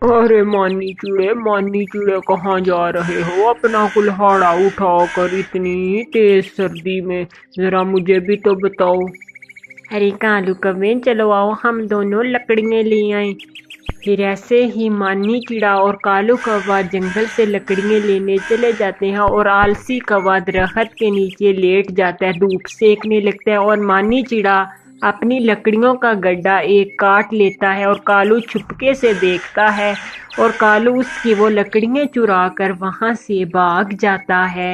अरे मानी चूड़े कहाँ जा रहे हो अपना कुल्हाड़ा उठाकर इतनी तेज सर्दी में? जरा मुझे भी तो बताओ। अरे कालू कौवे, चलो आओ हम दोनों लकड़ियाँ ले आए। फिर ऐसे ही मानी चिड़ा और कालू कौवा जंगल से लकड़ियाँ लेने चले जाते हैं और आलसी कौवा दरख्त के नीचे लेट जाता है, धूप सेकने लगता है। और मानी चिड़ा अपनी लकड़ियों का गड्ढा एक काट लेता है और कालू छुपके से देखता है और कालू उसकी वो लकड़ियाँ चुरा कर वहाँ से भाग जाता है।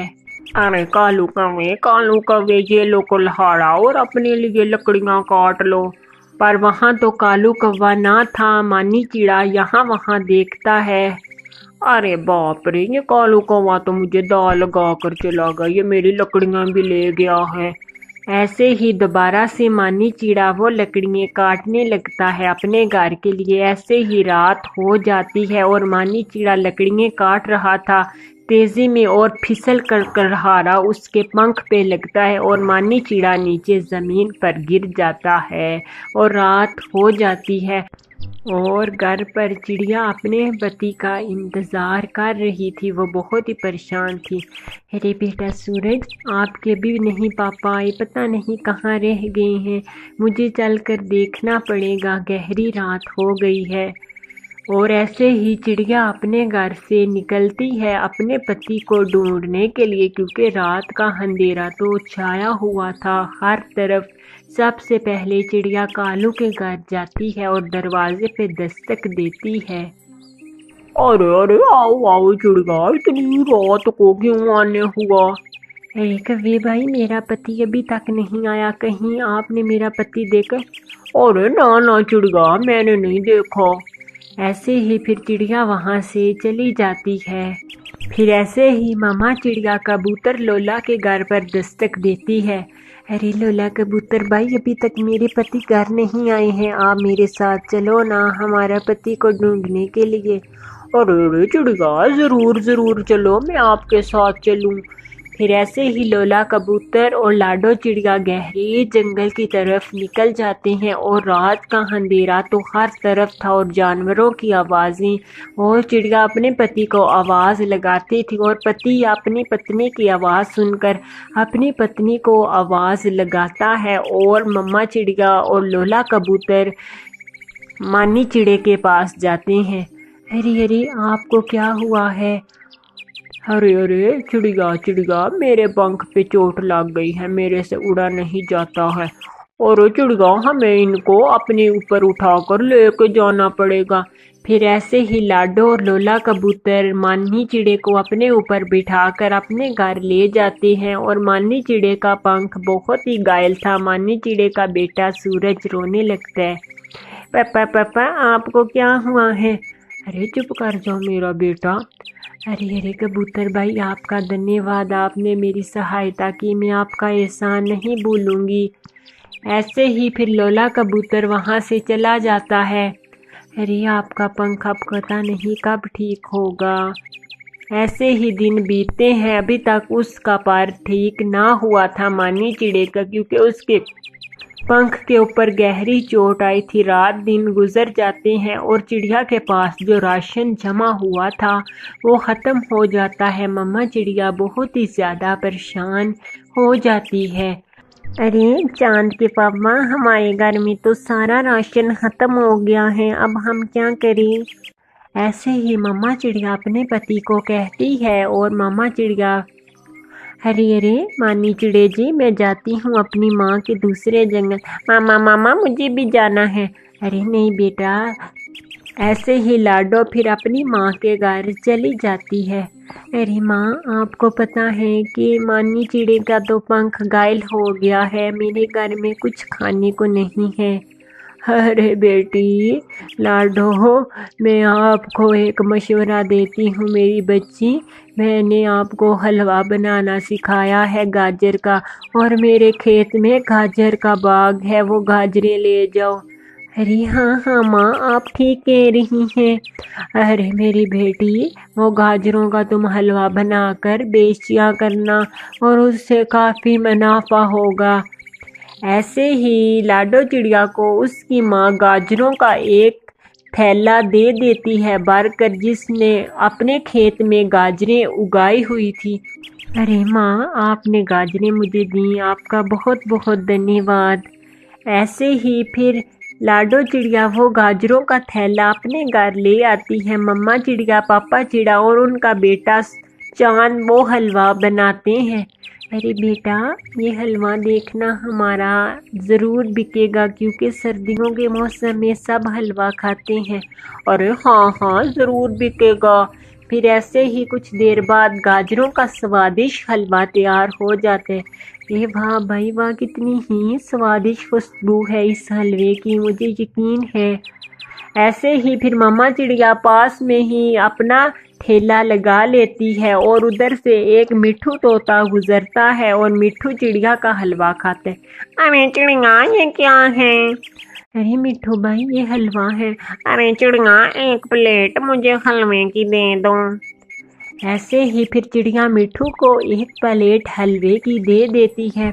अरे कालू कौवे ये लो कुल्हाड़ा और अपने लिए लकड़ियाँ काट लो। पर वहाँ तो कालू कौवा ना था। मानी चिड़ा यहाँ वहाँ देखता है। अरे बाप रे, ये कालू कौवा तो मुझे दाल लगा कर चला गया, ये मेरी लकड़ियाँ भी ले गया है। ऐसे ही दोबारा से मानी चिड़ा वो लकड़ियाँ काटने लगता है अपने घर के लिए। ऐसे ही रात हो जाती है और मानी चिड़ा लकड़ियाँ काट रहा था तेजी में और फिसल कर कुल्हाड़ा उसके पंख पे लगता है और मानी चिड़ा नीचे जमीन पर गिर जाता है और रात हो जाती है। और घर पर चिड़िया अपने पति का इंतज़ार कर रही थी। वो बहुत ही परेशान थी। अरे बेटा सूरज, आपके भी नहीं पापा आए, पता नहीं कहाँ रह गए हैं। मुझे चलकर देखना पड़ेगा, गहरी रात हो गई है। और ऐसे ही चिड़िया अपने घर से निकलती है अपने पति को ढूंढने के लिए, क्योंकि रात का अंधेरा तो छाया हुआ था हर तरफ। सबसे पहले चिड़िया कालू के घर जाती है और दरवाजे पे दस्तक देती है। अरे अरे, आओ आओ चिड़िया, इतनी रात को क्यों आने हुआ? अरे कव्वे भाई, मेरा पति अभी तक नहीं आया, कहीं आपने मेरा पति देखा? अरे ना चिड़िया, मैंने नहीं देखा। ऐसे ही फिर चिड़िया वहाँ से चली जाती है। फिर ऐसे ही मामा चिड़िया कबूतर लोला के घर पर दस्तक देती है। अरे लोला कबूतर भाई, अभी तक मेरे पति घर नहीं आए हैं, आप मेरे साथ चलो ना हमारा पति को ढूंढने के लिए। अरे चिड़िया, जरूर चलो, मैं आपके साथ चलूं। फिर ऐसे ही लोला कबूतर और लाडो चिड़िया गहरे जंगल की तरफ निकल जाते हैं और रात का अंधेरा तो हर तरफ था और जानवरों की आवाज़ें। और चिड़िया अपने पति को आवाज़ लगाती थी और पति अपनी पत्नी की आवाज़ सुनकर अपनी पत्नी को आवाज़ लगाता है। और मम्मा चिड़िया और लोला कबूतर मानी चिड़े के पास जाते हैं। अरे अरे, आपको क्या हुआ है? अरे चिड़िया, मेरे पंख पे चोट लग गई है, मेरे से उड़ा नहीं जाता है। और चिड़िया, हमें इनको अपने ऊपर उठाकर लेके जाना पड़ेगा। फिर ऐसे ही लाडो और लोला कबूतर मानी चिड़े को अपने ऊपर बिठाकर अपने घर ले जाते हैं। और मानी चिड़े का पंख बहुत ही घायल था। मानी चिड़े का बेटा सूरज रोने लगता है। पापा आपको क्या हुआ है? अरे चुप कर जाओ मेरा बेटा। अरे अरे कबूतर भाई, आपका धन्यवाद, आपने मेरी सहायता की, मैं आपका एहसान नहीं भूलूंगी। ऐसे ही फिर लोला कबूतर वहाँ से चला जाता है। अरे आपका पंख अब पता नहीं कब ठीक होगा। ऐसे ही दिन बीतते हैं, अभी तक उसका पर ठीक ना हुआ था मानी चिड़े का, क्योंकि उसके पंख के ऊपर गहरी चोट आई थी। रात दिन गुजर जाते हैं और चिड़िया के पास जो राशन जमा हुआ था वो ख़त्म हो जाता है। मम्मा चिड़िया बहुत ही ज़्यादा परेशान हो जाती है। अरे चांद के पापा, हमारे घर में तो सारा राशन ख़त्म हो गया है, अब हम क्या करें? ऐसे ही मम्मा चिड़िया अपने पति को कहती है और मामा चिड़िया, अरे मानी चिड़े जी, मैं जाती हूँ अपनी माँ के दूसरे जंगल। मामा मुझे भी जाना है। अरे नहीं बेटा। ऐसे ही लाडो फिर अपनी माँ के घर चली जाती है। अरे माँ, आपको पता है कि मानी चिड़े का तो पंख घायल हो गया है, मेरे घर में कुछ खाने को नहीं है। अरे बेटी लाडो, मैं आपको एक मशवरा देती हूँ मेरी बच्ची। मैंने आपको हलवा बनाना सिखाया है गाजर का, और मेरे खेत में गाजर का बाग है, वो गाजरें ले जाओ। अरे हाँ माँ, आप ठीक कह रही हैं। अरे मेरी बेटी, वो गाजरों का तुम हलवा बनाकर बेचिया करना और उससे काफ़ी मुनाफा होगा। ऐसे ही लाडो चिड़िया को उसकी माँ गाजरों का एक تھیلا دے دیتی ہے بھر کر، جس نے اپنے کھیت میں گاجریں اگائی ہوئی تھی۔ ارے ماں، آپ نے گاجریں مجھے دیں، آپ کا بہت بہت دھنیہ واد۔ ایسے ہی پھر لاڈو چڑیا وہ گاجروں کا تھیلا اپنے گھر لے آتی ہے۔ مما چڑیا، پاپا چڑیا اور ان کا بیٹا چاند وہ حلوہ بناتے ہیں۔ ارے بیٹا، یہ حلوہ دیکھنا ہمارا ضرور بکے گا، کیونکہ سردیوں کے موسم میں سب حلوہ کھاتے ہیں۔ ارے ہاں ہاں، ضرور بکے گا۔ پھر ایسے ہی کچھ دیر بعد گاجروں کا سوادش حلوہ تیار ہو جاتا ہے۔ اے واہ بھائی واہ، کتنی ہی سوادش خوشبو ہے اس حلوے کی، مجھے یقین ہے۔ ایسے ہی پھر مما چڑیا پاس میں ہی اپنا ٹھیلا لگا لیتی ہے اور ادھر سے ایک مٹھو طوطا گزرتا ہے اور مٹھو چڑیا کا حلوہ کھاتا ہے۔ ارے چڑیا، یہ کیا ہے؟ ارے مٹھو بھائی، یہ حلوہ ہے۔ ارے چڑیا، ایک پلیٹ مجھے حلوے کی دے دو۔ ایسے ہی پھر چڑیا مٹھو کو ایک پلیٹ حلوے کی دے دیتی ہے۔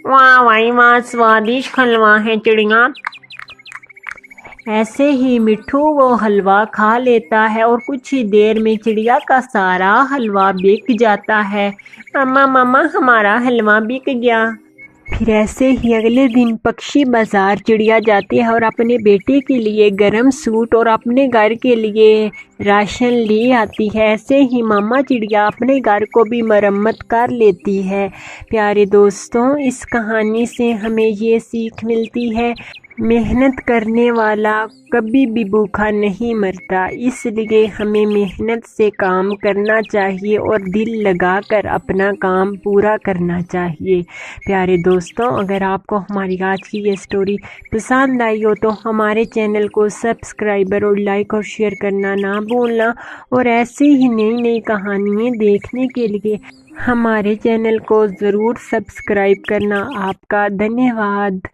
واہ بھائی واہ، سوادش حلوہ ہے چڑیا۔ ایسے ہی مٹھو وہ حلوہ کھا لیتا ہے اور کچھ ہی دیر میں چڑیا کا سارا حلوہ بک جاتا ہے۔ مما مما، ہمارا حلوہ بک گیا۔ پھر ایسے ہی اگلے دن پکشی بازار چڑیا جاتی ہے اور اپنے بیٹے کے لیے گرم سوٹ اور اپنے گھر کے لیے راشن لے آتی ہے۔ ایسے ہی ماما چڑیا اپنے گھر کو بھی مرمت کر لیتی ہے۔ پیارے دوستوں، اس کہانی سے ہمیں یہ سیکھ ملتی ہے، محنت کرنے والا کبھی بھی بھوکا نہیں مرتا، اس لیے ہمیں محنت سے کام کرنا چاہیے اور دل لگا کر اپنا کام پورا کرنا چاہیے۔ پیارے دوستوں، اگر آپ کو ہماری آج کی یہ سٹوری پسند آئی ہو تو ہمارے چینل کو سبسکرائبر اور لائک اور شیئر کرنا نہ بھولنا، اور ایسی ہی نئی نئی کہانیاں دیکھنے کے لیے ہمارے چینل کو ضرور سبسکرائب کرنا۔ آپ کا دھنیہ واد۔